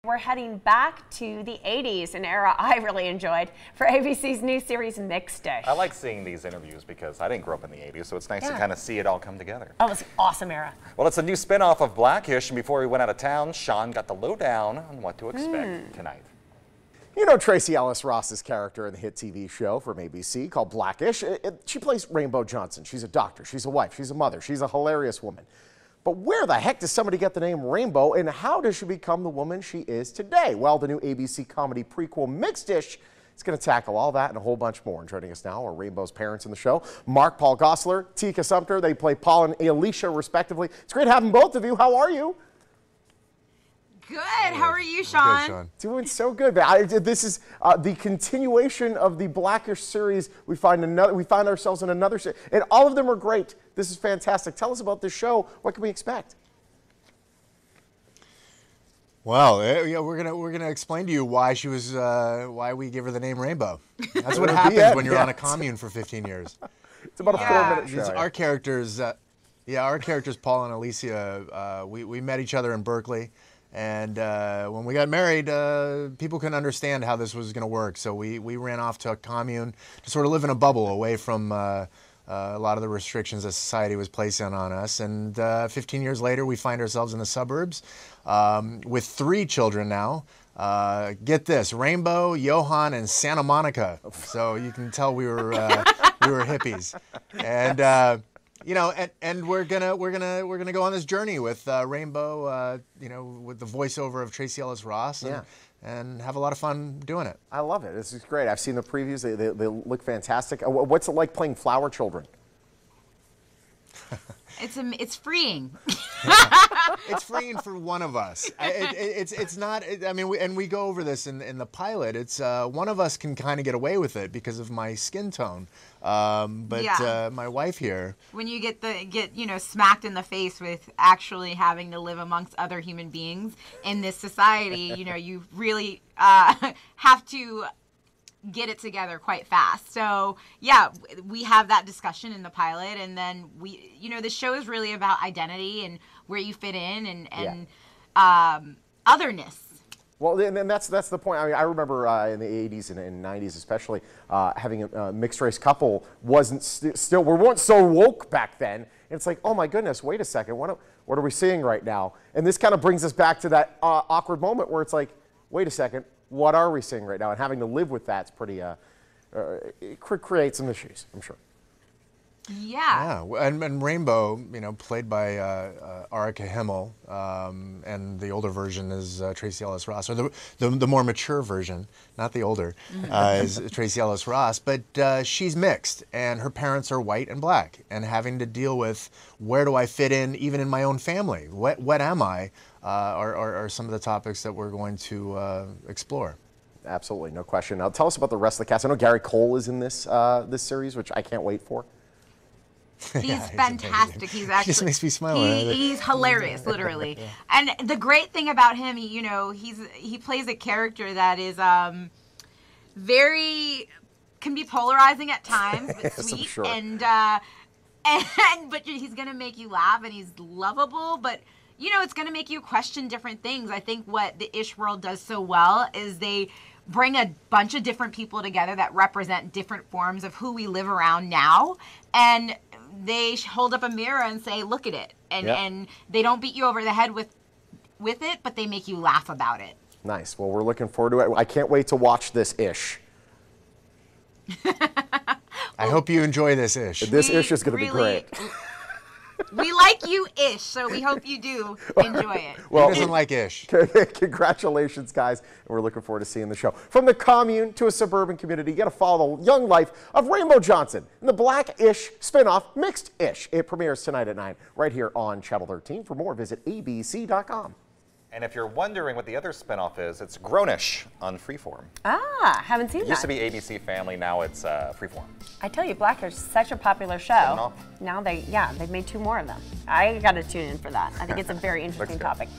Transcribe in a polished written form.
We're heading back to the 80s, an era I really enjoyed, for ABC's new series, Mixed Dish. I like seeing these interviews because I didn't grow up in the 80s, so it's nice to kind of see it all come together. Oh, it was an awesome era. Well, it's a new spin-off of Blackish, and before we went out of town, Sean got the lowdown on what to expect tonight. You know Tracee Ellis Ross's character in the hit TV show from ABC called Blackish. She plays Rainbow Johnson. She's a doctor, she's a wife, she's a mother, she's a hilarious woman. But where the heck does somebody get the name Rainbow, and how does she become the woman she is today? Well, the new ABC comedy prequel Mixed Dish is going to tackle all that and a whole bunch more. And joining us now are Rainbow's parents in the show, Mark, Paul Gosselaar, Tika, Sumpter. They play Paul and Alicia respectively. It's great having both of you. How are you? Good. How are you, Sean? Good, Sean. Doing so good. This is the continuation of the Blackish series. We find ourselves in another series, and all of them are great. This is fantastic. Tell us about this show. What can we expect? Well, yeah, we're gonna explain to you why she was why we give her the name Rainbow. That's what happens when you're on a commune for 15 years. It's about a 4-minute show. Our characters, our characters, Paul and Alicia, we met each other in Berkeley. And when we got married, people couldn't understand how this was going to work. So we ran off to a commune to sort of live in a bubble away from a lot of the restrictions that society was placing on us. And 15 years later, we find ourselves in the suburbs with 3 children now. Get this, Rainbow, Johan, and Santa Monica. So you can tell we were hippies. And you know, and we're gonna go on this journey with Rainbow, you know, with the voiceover of Tracee Ellis Ross, and have a lot of fun doing it. I love it. This is great. I've seen the previews. They look fantastic. What's it like playing flower children? It's freeing. It's freeing for one of us. It's not. I mean, we go over this in the pilot. It's one of us can kind of get away with it because of my skin tone, but my wife here. When you get you know, smacked in the face with actually having to live amongst other human beings in this society, you know, you really have to get it together quite fast. So yeah, we have that discussion in the pilot, and then you know, the show is really about identity and where you fit in and otherness. Well, and that's the point. I mean, I remember in the 80s and 90s especially, having a mixed race couple wasn't we weren't so woke back then. And it's like, oh my goodness, wait a second, what are we seeing right now? And this kind of brings us back to that awkward moment where it's like, wait a second, what are we seeing right now? And having to live with that's pretty, it creates some issues, I'm sure. Yeah. Yeah, and Rainbow, you know, played by Arika Himmel, and the older version is Tracee Ellis Ross, or the more mature version, not the older, is Tracee Ellis Ross. But she's mixed, and her parents are white and black, and having to deal with where do I fit in, even in my own family? What am I? Are some of the topics that we're going to explore. Absolutely, no question. Now, tell us about the rest of the cast. I know Gary Cole is in this this series, which I can't wait for. He's fantastic. He's actually, he just makes me smile. He's hilarious, literally. And the great thing about him, you know, he plays a character that is can be polarizing at times, but sweet, sure. and but he's gonna make you laugh, and he's lovable, but you know, it's gonna make you question different things. I think what the Ish world does so well is they bring a bunch of different people together that represent different forms of who we live around now, and they hold up a mirror and say, look at it. And they don't beat you over the head with it, but they make you laugh about it. Nice. Well, we're looking forward to it. I can't wait to watch this Ish. I hope you enjoy this Ish. This Ish is going to be great. We like you, Ish, so we hope you do enjoy it. Well, who doesn't like Ish? Congratulations, guys, and we're looking forward to seeing the show. From the commune to a suburban community, you got to follow the young life of Rainbow Johnson in the Black-ish spinoff, Mixed-ish. It premieres tonight at 9 right here on Channel 13. For more, visit abc.com. And if you're wondering what the other spinoff is, it's Grownish on Freeform. Ah, haven't seen that. It used to be ABC Family, now it's Freeform. I tell you, Blackish is such a popular show. Now they've made 2 more of them. I got to tune in for that. I think it's a very interesting topic.